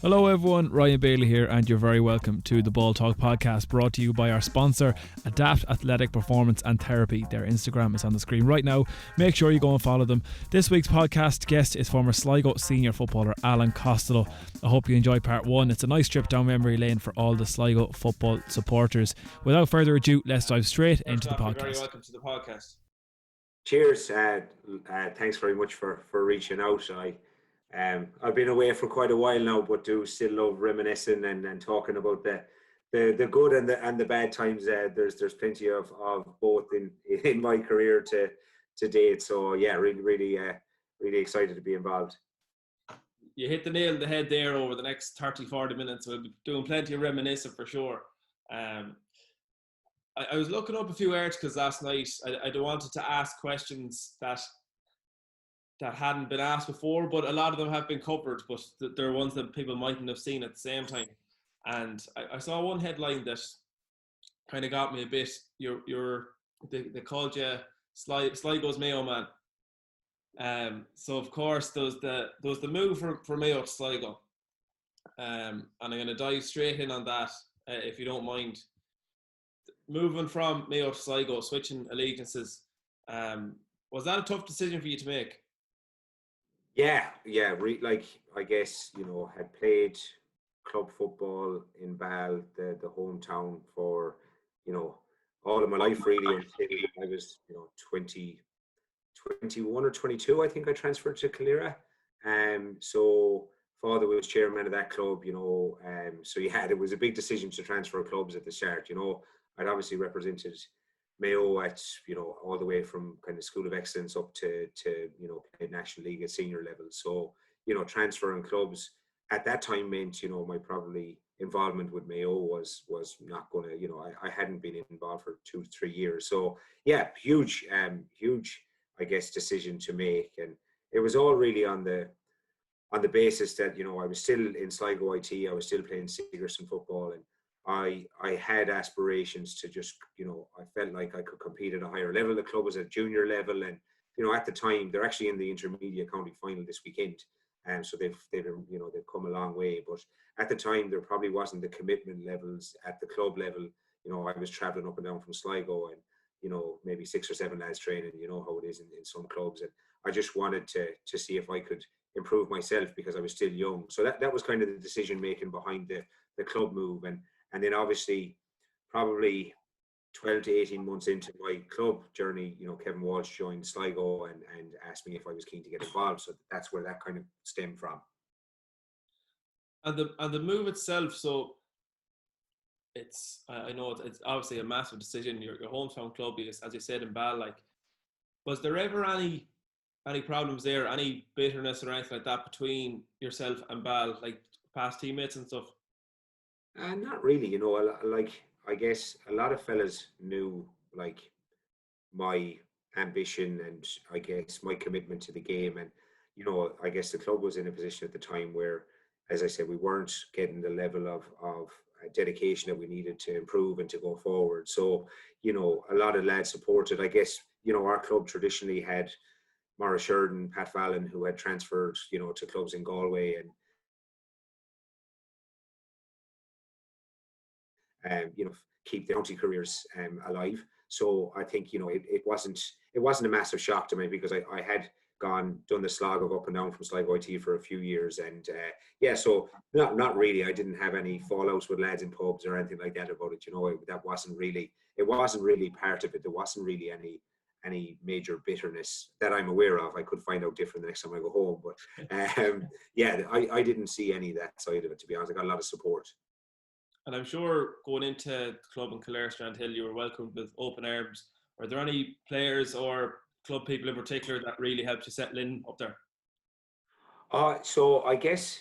Hello everyone, Ryan Bailey here, and you're very welcome to the Ball Talk podcast, brought to you by our sponsor, Adapt Athletic Performance and Therapy. Their Instagram is on the screen right now. Make sure you go and follow them. This week's podcast guest is former Sligo senior footballer Alan Costello. I hope you enjoy part one. It's a nice trip down memory lane for all the Sligo football supporters. Without further ado, let's dive straight into the podcast. You're very welcome to the podcast. Cheers. Thanks very much for reaching out. I've been away for quite a while now, but do still love reminiscing and talking about the good and the bad times. There's plenty of both in my career to date. So yeah, really excited to be involved. You hit the nail on the head there. Over the next 30-40 minutes, we'll be doing plenty of reminiscing for sure. I was looking up a few articles last night. I wanted to ask questions that hadn't been asked before, but a lot of them have been covered, but they're ones that people mightn't have seen at the same time. And I saw one headline that kind of got me a bit. They called you Sligo's Mayo man. So of course there was the move for Mayo to Sligo. And I'm going to dive straight in on that, if you don't mind. Moving from Mayo to Sligo, switching allegiances, was that a tough decision for you to make? Yeah. I guess, had played club football in Bal, the hometown, for, all of my life really, until I was, 21 or 22, I think I transferred to Calera. So father was chairman of that club, so yeah, it was a big decision to transfer clubs at the start. I'd obviously represented Mayo at, all the way from kind of School of Excellence up to play National League at senior level. So, transferring clubs at that time meant, my probably involvement with Mayo was not going to, I hadn't been involved for 2-3 years. So yeah, huge, I guess, decision to make. And it was all really on the basis that, I was still in Sligo IT, I was still playing Sigerson football, and I had aspirations to just, I felt like I could compete at a higher level. The club was at junior level, and, at the time, they're actually in the intermediate county final this weekend. And so they've come a long way. But at the time, there probably wasn't the commitment levels at the club level. I was traveling up and down from Sligo, and, maybe 6 or 7 lads training, how it is in some clubs. And I just wanted to see if I could improve myself, because I was still young. So that was kind of the decision making behind the club move. And then obviously, probably 12 to 18 months into my club journey, Kevin Walsh joined Sligo and asked me if I was keen to get involved. So that's where that kind of stemmed from. And the move itself, so I know it's obviously a massive decision. Your hometown club is, as you said, in Bal. Like, was there ever any problems there, any bitterness or anything like that between yourself and Bal, like past teammates and stuff? Not really, I guess a lot of fellas knew, like, my ambition and I guess my commitment to the game. And, I guess the club was in a position at the time where, as I said, we weren't getting the level of dedication that we needed to improve and to go forward. So, a lot of lads supported. I guess, our club traditionally had Maurice Sheridan, Pat Fallon, who had transferred, to clubs in Galway, and keep the county careers alive. So I think, it wasn't a massive shock to me, because I had done the slog of up and down from Sligo IT for a few years. And so not really. I didn't have any fallouts with lads in pubs or anything like that about it. That wasn't really part of it. There wasn't really any major bitterness that I'm aware of. I could find out different the next time I go home. But I didn't see any of that side of it, to be honest. I got a lot of support. And I'm sure going into the club in Kildare Strandhill, you were welcomed with open arms. Are there any players or club people in particular that really helped you settle in up there? So I guess,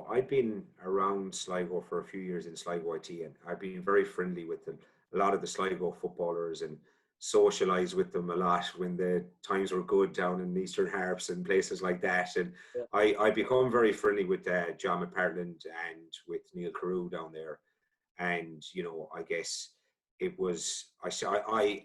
I've been around Sligo for a few years in Sligo IT, and I've been very friendly with them. A lot of the Sligo footballers, and socialised with them a lot when the times were good down in Eastern Harps and places like that. And yeah. I become very friendly with John McPartland and with Neil Carew down there. And, I guess it was,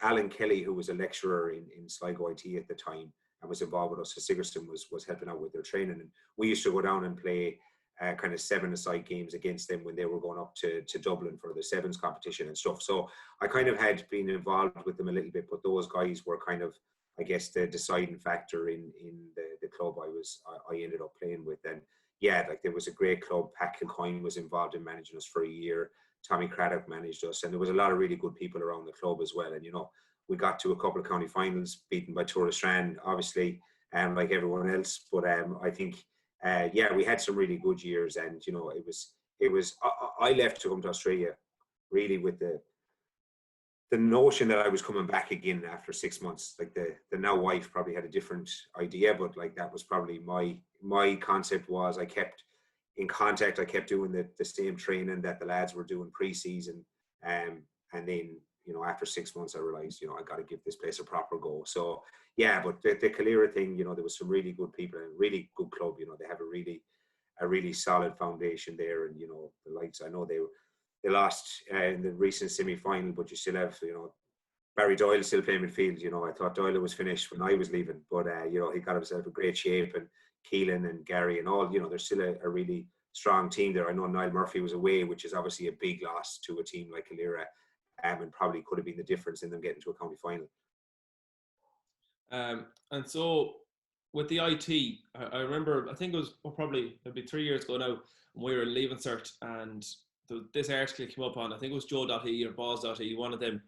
Alan Kelly, who was a lecturer in Sligo IT at the time and was involved with us. So Sigerson was helping out with their training. And we used to go down and play kind of 7-a-side games against them when they were going up to Dublin for the sevens competition and stuff. So I kind of had been involved with them a little bit, but those guys were kind of, I guess, the deciding factor in the club I ended up playing with. And yeah, like there was a great club. Pat Kilcoyne was involved in managing us for a year. Tommy Craddock managed us, and there was a lot of really good people around the club as well. And we got to a couple of county finals, beaten by Tourlestrand, obviously, like everyone else. But I think, we had some really good years, and it was. I left to come to Australia really with the notion that I was coming back again after 6 months. Like the now wife probably had a different idea, but like that was probably my concept. Was I kept in contact, I kept doing the same training that the lads were doing pre-season, and then after 6 months I realized I got to give this place a proper go. So yeah, but the Calera thing, there was some really good people and really good club. They have a really solid foundation there, and the likes, I know they lost in the recent semi-final, but you still have Barry Doyle still playing midfield. I thought Doyle was finished when I was leaving, but he got himself in great shape, and Keelan and Gary and all, there's still a really strong team there. I know Niall Murphy was away, which is obviously a big loss to a team like Calera, and probably could have been the difference in them getting to a county final. And so with the IT, I remember, I think it was probably maybe 3 years ago now, when we were in Leaving Cert, and this article came up on, I think it was Joe.e or Boz.e, one of them,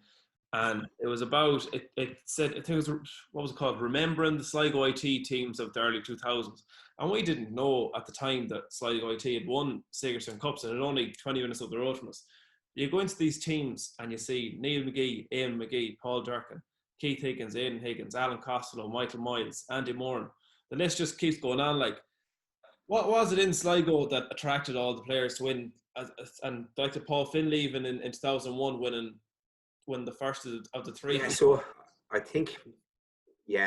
and it was about, it said, I think it was, what was it called? Remembering the Sligo IT teams of the early 2000s. And we didn't know at the time that Sligo IT had won Sigerson Cups, and it was only 20 minutes up the road from us. You go into these teams and you see Neil McGee, Eamon McGee, Paul Durkin, Keith Higgins, Aidan Higgins, Alan Costello, Michael Miles, Andy Moran. The list just keeps going on. Like, what was it in Sligo that attracted all the players to win? And like the Paul Finley even in 2001 winning the first of the three. Yeah, so I think,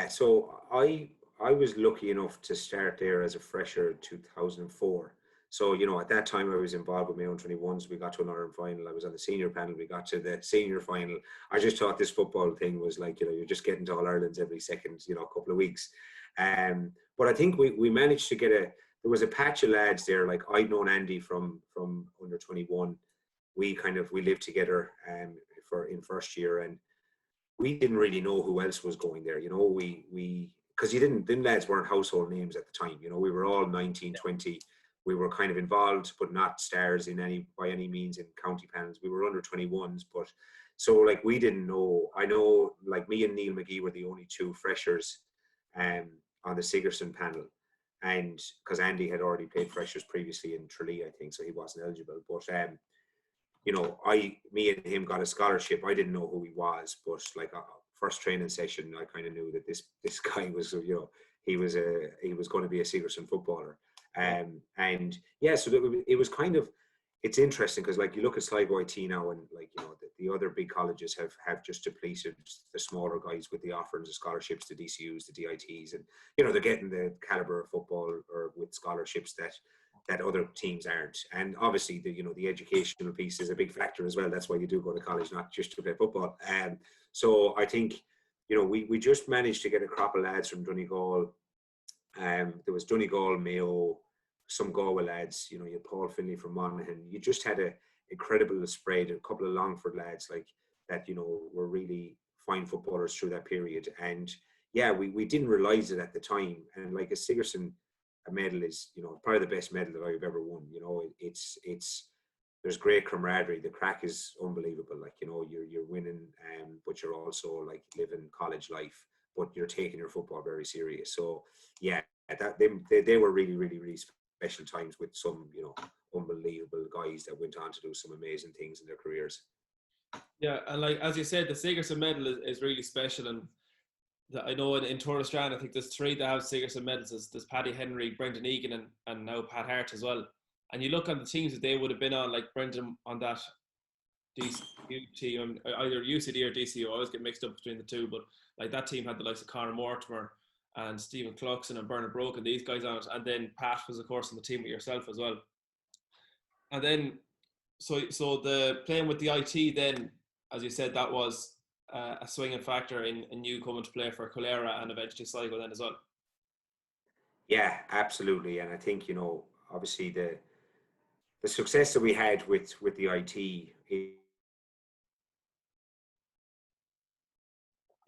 so I was lucky enough to start there as a fresher in 2004. So, at that time I was involved with Mayo and 21s. We got to an Ireland final. I was on the senior panel. We got to the senior final. I just thought this football thing was like, you're just getting to All Irelands every second, couple of weeks. But I think we managed to get there was a patch of lads there. Like, I'd known Andy from under 21. We lived together in first year, and we didn't really know who else was going there. We because them lads weren't household names at the time. We were all 19, 20. We were kind of involved, but not stars by any means in county panels. We were under 21s, but so like we didn't know. I know, like, me and Neil McGee were the only two freshers on the Sigerson panel, and because Andy had already played freshers previously in Tralee, I think, so he wasn't eligible. But me and him got a scholarship. I didn't know who he was, but like first training session, I kind of knew that this guy was, he was going to be a Sigerson footballer. And yeah, so it was kind of, it's interesting because, like, you look at Sligo IT now, and like, the other big colleges have just depleted the smaller guys with the offerings of scholarships, the DCUs, the DITs, and they're getting the caliber of football or with scholarships that other teams aren't. And obviously the educational piece is a big factor as well. That's why you do go to college, not just to play football. So I think we just managed to get a crop of lads from Donegal. There was Donegal, Mayo, some Galway lads, you had Paul Finley from Monaghan. You just had a incredible spread, a couple of Longford lads like that, were really fine footballers through that period. And yeah, we didn't realise it at the time. And like a Sigerson medal is, probably the best medal that I've ever won. It's there's great camaraderie. The crack is unbelievable. Like, you're winning, but you're also like living college life, but you're taking your football very serious. So yeah, they were really, really, really special times with some, unbelievable guys that went on to do some amazing things in their careers. Yeah, and like, as you said, the Sigerson medal is really special. And I know in Tourlestrand, I think there's three that have Sigerson medals. There's Paddy Henry, Brendan Egan, and now Pat Hart as well. And you look on the teams that they would have been on, like Brendan on that DCU team, either UCD or DCU. I always get mixed up between the two, but like that team had the likes of Conor Mortimer and Stephen Cluxon and Bernard Broke and these guys on it. And then Pat was, of course, on the team with yourself as well. And then, so the playing with the IT then, as you said, that was a swinging factor in you coming to play for Calera and eventually Sligo then as well. Yeah, absolutely. And I think, obviously the success that we had with the IT,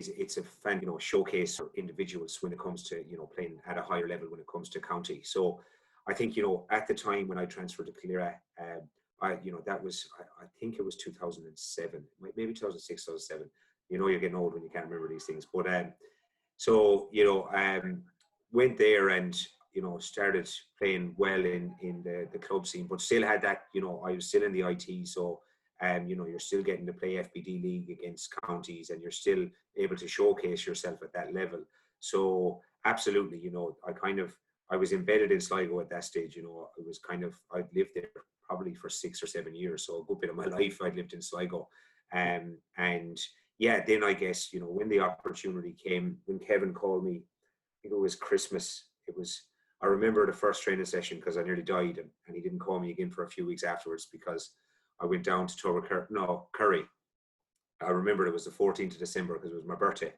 it's a fan, showcase for individuals when it comes to, playing at a higher level when it comes to county. So I think, at the time when I transferred to Kildare, that was, I think it was 2007, maybe 2006, 2007. You're getting old when you can't remember these things. But so, went there and, started playing well in the club scene, but still had that, I was still in the IT. So, you're still getting to play FBD league against counties, and you're still able to showcase yourself at that level. So absolutely, I was embedded in Sligo at that stage. It was I'd lived there probably for 6 or 7 years. So a good bit of my life I'd lived in Sligo. And yeah, then I guess, when the opportunity came, when Kevin called me, I think it was Christmas. I remember the first training session because I nearly died, and he didn't call me again for a few weeks afterwards because I went down to Curry. I remember it was the 14th of December because it was my birthday.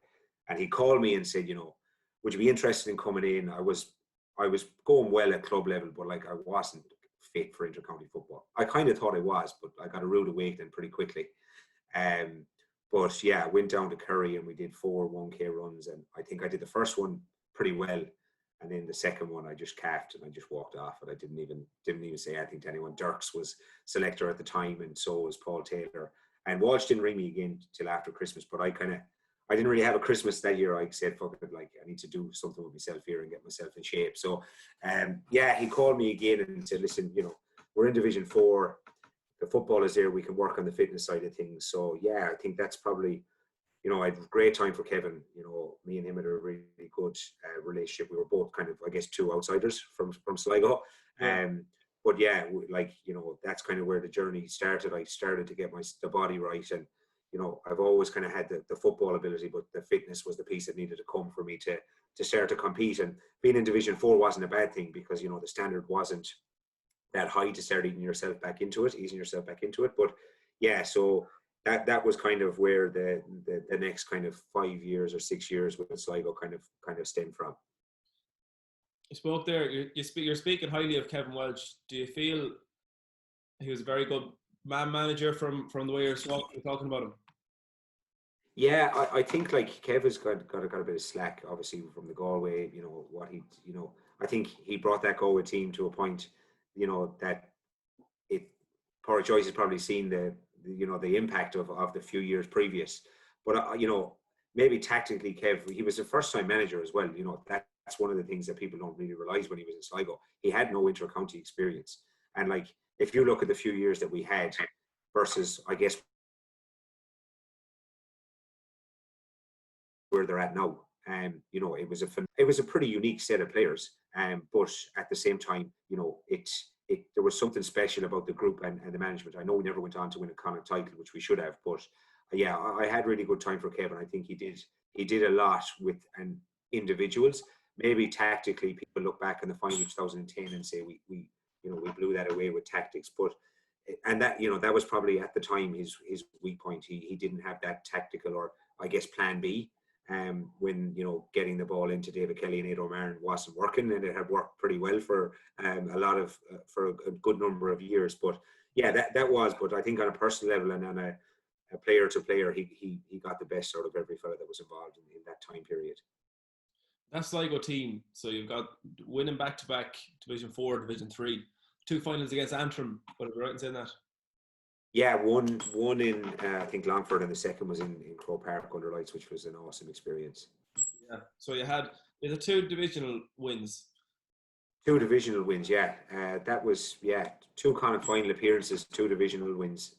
And he called me and said, would you be interested in coming in? I was going well at club level, but I wasn't fit for intercounty football. I kind of thought I was, but I got a rude awakening pretty quickly. But yeah, I went down to Curry and we did 4 1K runs. And I think I did the first one pretty well. And then the second one, I just calved and I just walked off it. I didn't even say anything to anyone. Dirks was selector at the time, and so was Paul Taylor. And Walsh didn't ring me again till after Christmas. But I didn't really have a Christmas that year. I said, fuck it, I need to do something with myself here and get myself in shape. So, yeah, he called me again and said, listen, we're in Division 4. The football is there. We can work on the fitness side of things. So, yeah, I think that's probably, I had a great time for Kevin. Me and him had a really good relationship. We were both I guess, 2 outsiders from Sligo. Yeah. But yeah, that's kind of where the journey started. I started to get the body right, and I've always kind of had the football ability, but the fitness was the piece that needed to come for me to start to compete. And being in Division 4 wasn't a bad thing because the standard wasn't that high to start easing yourself back into it. But yeah, so that was kind of where the next kind of 5 years or 6 years with Sligo kind of stemmed from. You spoke there. You're speaking highly of Kevin Welch. Do you feel he was a very good man manager from the way you're talking about him? Yeah, I think Kev has got a bit of slack, obviously, from the Galway. I think he brought that Galway team to a point, that Porrick Joyce has probably seen the impact of the few years previous. But maybe tactically, Kev, he was a first-time manager as well. That's one of the things that people don't really realise when he was in Sligo. He had no inter-county experience, and if you look at the few years that we had versus, I guess, where they're at now, it was a pretty unique set of players. But at the same time, there was something special about the group and the management. I know we never went on to win a Connacht title, which we should have, but yeah, I had really good time for Kevin. I think he did a lot with individuals. Maybe tactically, people look back in the final of 2010 and say we blew that away with tactics, but that was probably at the time his weak point. He didn't have that tactical, or I guess, plan B. When getting the ball into David Kelly and Ed O'Marin wasn't working, and it had worked pretty well for for a good number of years. But yeah, that was. But I think on a personal level and on a player to player, he got the best out of every fella that was involved in that time period. That Sligo team. So you've got winning back-to-back Division 4, Division 3, 2 finals against Antrim. But am I right in saying that? Yeah, one in I think Longford, and the second was in Crow Park under lights, which was an awesome experience. Yeah. So you had the 2 divisional wins. 2 divisional wins, yeah. That was 2 kind of final appearances, 2 divisional wins.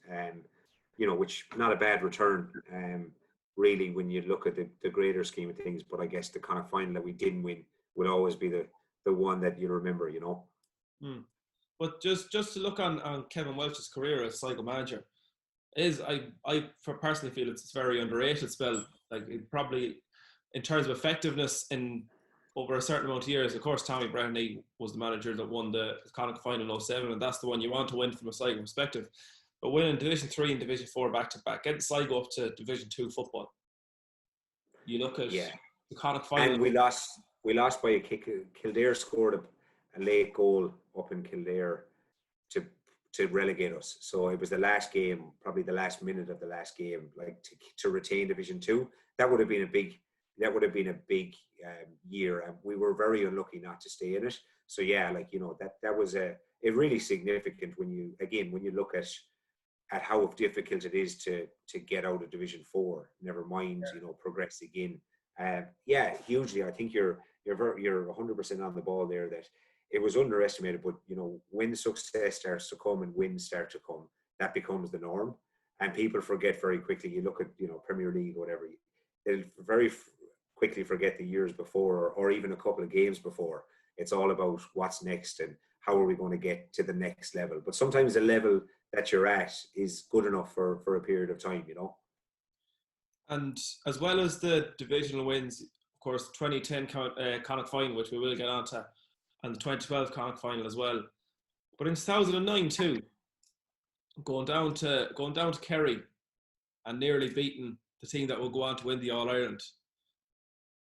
Which not a bad return. Really, when you look at the greater scheme of things. But I guess the kind of final that we didn't win will always be the one that you remember. But just to look on Kevin Welch's career as Sligo manager, I personally feel it's a very underrated spell. It probably, in terms of effectiveness in over a certain amount of years, of course, Tommy Breheny was the manager that won the Connacht final in 07, and that's the one you want to win from a Sligo perspective. But winning Division 3 and Division 4 back-to-back, getting Sligo up to Division 2 football. You look at the Connacht final. And we lost by a kick. Kildare scored a late goal up in Kildare to to relegate us. So it was the last game, probably the last minute of the last game, like to retain Division 2. That would have been a big year, and we were very unlucky not to stay in it. So yeah, like, you know, that was a really significant when you look at how difficult it is to get out of Division 4. Never mind, you know, progress again. Yeah, hugely. I think you're 100% on the ball there. That it was underestimated, but you know, when success starts to come and wins start to come, that becomes the norm, and people forget very quickly. You look at, you know, Premier League or whatever, they'll quickly forget the years before, or even a couple of games before. It's all about what's next and how are we going to get to the next level. But sometimes the level that you're at is good enough for a period of time, you know. And as well as the divisional wins, of course, 2010 Connacht final, which we will get onto, and the 2012 Connacht final as well. But in 2009 too, going down to Kerry and nearly beating the team that will go on to win the All Ireland.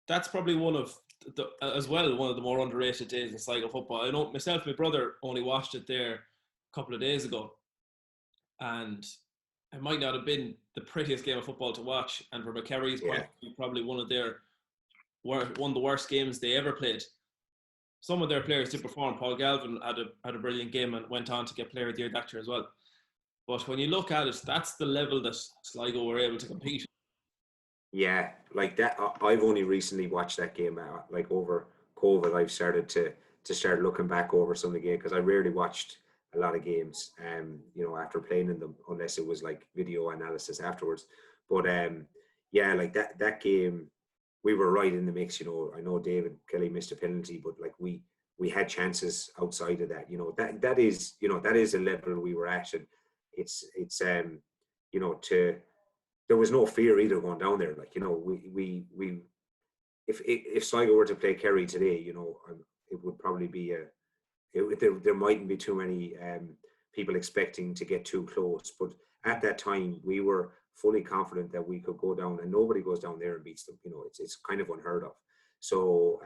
That's probably one of the more underrated days in Sligo football. I know myself and my brother only watched it there a couple of days ago, and it might not have been the prettiest game of football to watch, and from a Kerry's point of view, probably one of the worst games they ever played. Some of their players did perform. Paul Galvin had a brilliant game and went on to get Player of the Year that year as well. But when you look at it, that's the level that Sligo were able to compete. Yeah, like that. I've only recently watched that game. Like over COVID, I've started to start looking back over some of the game, because I rarely watched a lot of games. You know, after playing in them, unless it was like video analysis afterwards. But yeah, like that game, we were right in the mix. You know, I know David Kelly missed a penalty, but like we had chances outside of that. You know, that is a level we were at, and it's you know, there was no fear either going down there. Like, you know, we if Sligo were to play Kerry today, you know, it would probably be there mightn't be too many people expecting to get too close. But at that time, we were fully confident that we could go down, and nobody goes down there and beats them. You know, it's kind of unheard of. So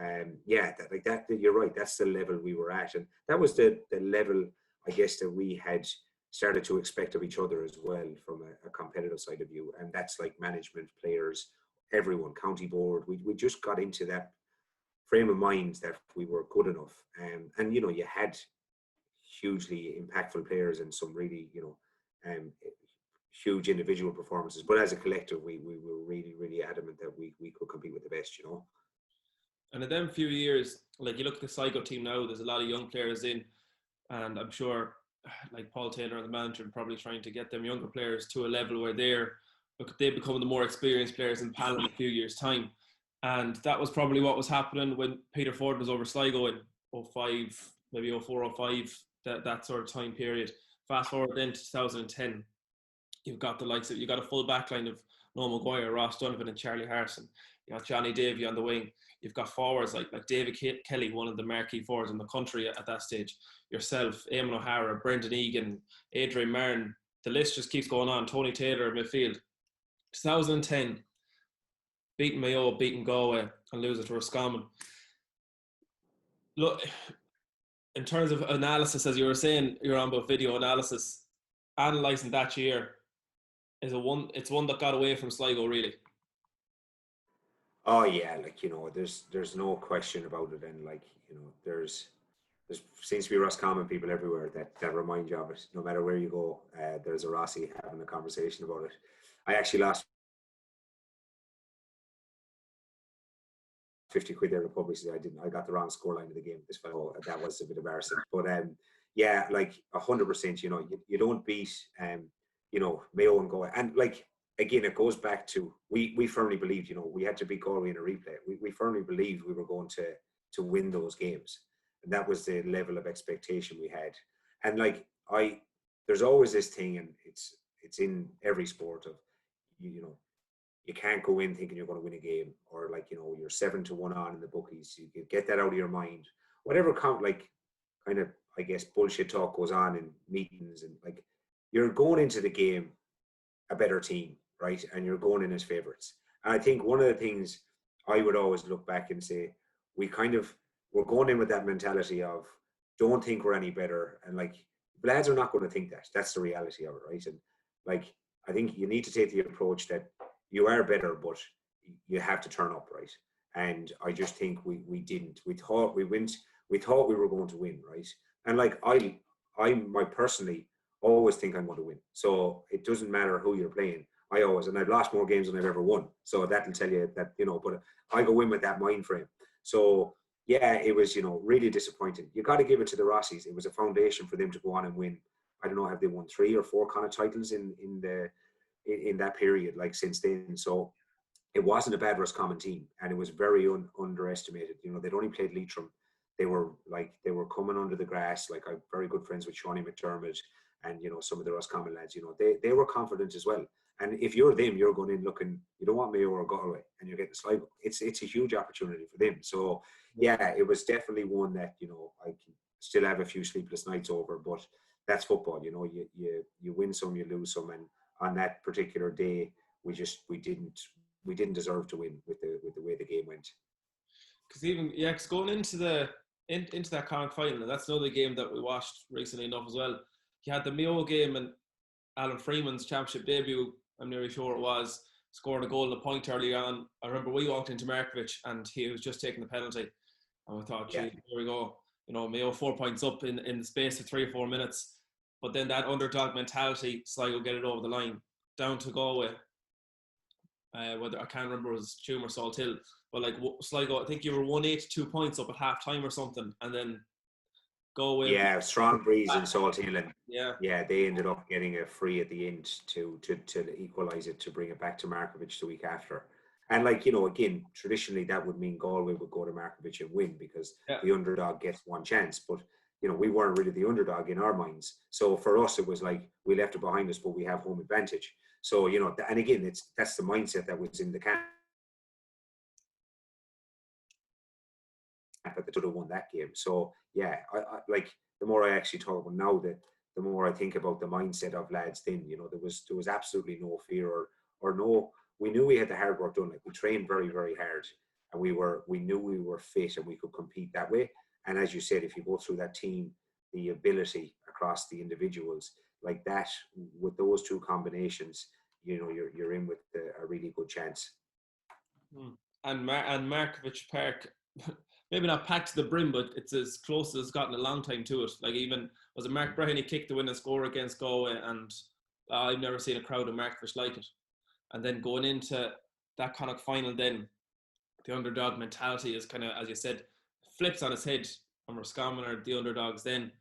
yeah, that you're right. That's the level we were at, and that was the level, I guess, that we had started to expect of each other as well, from a competitive side of view. And that's like management, players, everyone, county board. We just got into that frame of mind that we were good enough. And you know, you had hugely impactful players and some really, you know, huge individual performances. But as a collective, we were really, really adamant that we could compete with the best, you know. And in them few years, like you look at the Sligo team now, there's a lot of young players in, and I'm sure like Paul Taylor and the manager are probably trying to get them younger players to a level where they become the more experienced players in panel in a few years' time. And that was probably what was happening when Peter Ford was over Sligo in 05, maybe 04, 05, that sort of time period. Fast forward then to 2010, you've got you got a full backline of Noel Maguire, Ross Donovan and Charlie Harrison. You got Johnny Davey on the wing. You've got forwards like David Kelly, one of the marquee forwards in the country at that stage. Yourself, Eamon O'Hara, Brendan Egan, Adrian Martin. The list just keeps going on. Tony Taylor in midfield. 2010, beating Mayo, beating Galway, and losing to Roscommon. Look, in terms of analysis, as you were saying, you're on about video analysis. Analysing that year it's one that got away from Sligo, really. Oh yeah, like, you know, there's no question about it. And like, you know, there's seems to be Roscommon people everywhere that remind you of it. No matter where you go, there's a Rossi having a conversation about it. I actually lost 50 quid there in the publicity. I got the wrong scoreline of the game. This fellow, that was a bit embarrassing. But yeah, like 100%, you know, you don't beat you know, Mayo and Galway. And like, again, it goes back to we firmly believed, you know, we had to beat Galway in a replay. We firmly believed we were going to win those games. And that was the level of expectation we had. And like, there's always this thing, and it's in every sport, of you know, you can't go in thinking you're going to win a game, or like, you know, you're 7-1 on in the bookies. You get that out of your mind. Whatever kind of, I guess, bullshit talk goes on in meetings, and like, you're going into the game a better team, right? And you're going in as favourites. And I think one of the things I would always look back and say, we're going in with that mentality of don't think we're any better, and like, lads are not going to think that. That's the reality of it, right? And like, I think you need to take the approach that you are better, but you have to turn up, right? And I just think we didn't. We thought we went. We thought we were going to win, right? And like I might personally always think I'm going to win. So it doesn't matter who you're playing. I always, and I've lost more games than I've ever won. So that'll tell you that, you know, but I go in with that mind frame. So yeah, it was, you know, really disappointing. You got to give it to the Rossies. It was a foundation for them to go on and win. I don't know, have they won 3 or 4 kind of titles in that period, like since then. So it wasn't a bad Roscommon team, and it was very underestimated. You know, they'd only played Leitrim. They were coming under the grass. Like, I'm very good friends with Shawnee McDermott and, you know, some of the Roscommon lads. You know, they were confident as well. And if you're them, you're going in looking, you don't want Mayo or Galway, and you're getting Sligo. It's a huge opportunity for them. So yeah, it was definitely one that, you know, I can still have a few sleepless nights over, but that's football. You know, you win some, you lose some, and on that particular day, we didn't deserve to win with the way the game went. Because going into that Connacht final, and that's another game that we watched recently enough as well. You had the Mayo game and Alan Freeman's championship debut. I'm nearly sure it was, scored a goal in the point early on. I remember we walked into Markovic and he was just taking the penalty, and we thought, gee, here we go. You know, Mayo 4 points up in the space of 3 or 4 minutes. But then that underdog mentality, Sligo get it over the line, down to Galway. Whether I can't remember, it was Tuam or Salthill, but like Sligo, I think you were 182 points up at half time or something, and then Galway. Yeah, strong breeze in Salthill, and yeah, they ended up getting a free at the end to equalise it, to bring it back to Markovic the week after. And like, you know, again, traditionally that would mean Galway would go to Markovic and win because the underdog gets one chance. But, you know, we weren't really the underdog in our minds. So for us, it was like we left it behind us, but we have home advantage. So, you know, and again, that's the mindset that was in the camp that should have won that game. So yeah, I like, the more I actually talk about now, the more I think about the mindset of lads then. You know, there was absolutely no fear or no. We knew we had the hard work done. Like, we trained very, very hard, and we knew we were fit and we could compete that way. And as you said, if you go through that team, the ability across the individuals like that, with those two combinations, you know, you're in with a really good chance. And Markovic Park, maybe not packed to the brim, but it's as close as it's gotten a long time to it. Like, even was it Mark Breheny kicked the winning score against Galway, and I've never seen a crowd of Markovic like it. And then going into that kind of final, then the underdog mentality is kind of, as you said, flips on its head. And Roscommon are the underdogs then,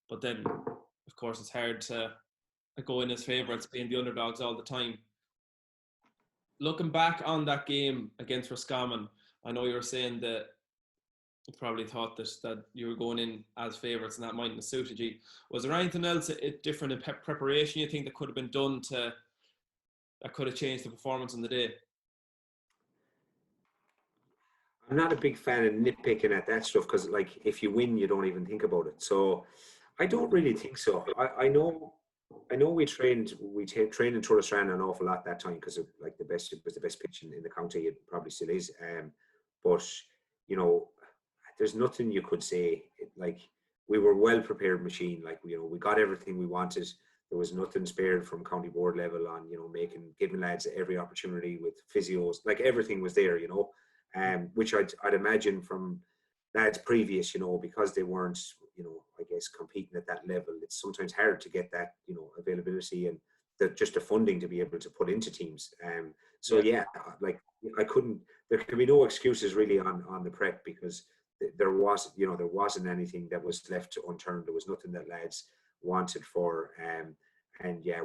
but then of course it's hard to go in as favourites, being the underdogs all the time. Looking back on that game against Roscommon, I know you were saying that you probably thought that you were going in as favourites and that mightn't have suited you. Was there anything else different in preparation you think that could have been done that could have changed the performance on the day? I'm not a big fan of nitpicking at that stuff, because like, if you win, you don't even think about it. So I don't really think so. I know we trained in Turlestrand an awful lot that time, because it was the best pitch in the county. It probably still is. But you know, there's nothing you could say. Like, we were well prepared machine. Like, you know, we got everything we wanted. There was nothing spared from county board level on, you know, giving lads every opportunity with physios. Like, everything was there, you know. Which I'd imagine from lads previous, you know, because they weren't, you know, I guess, competing at that level. It's sometimes hard to get that, you know, availability and just the funding to be able to put into teams. Like, there can be no excuses really on the prep, because there wasn't anything that was left unturned. There was nothing that lads wanted for. And yeah,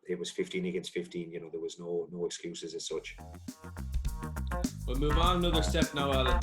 it was 15 against 15. You know, there was no excuses as such. We'll move on another step now, Alan.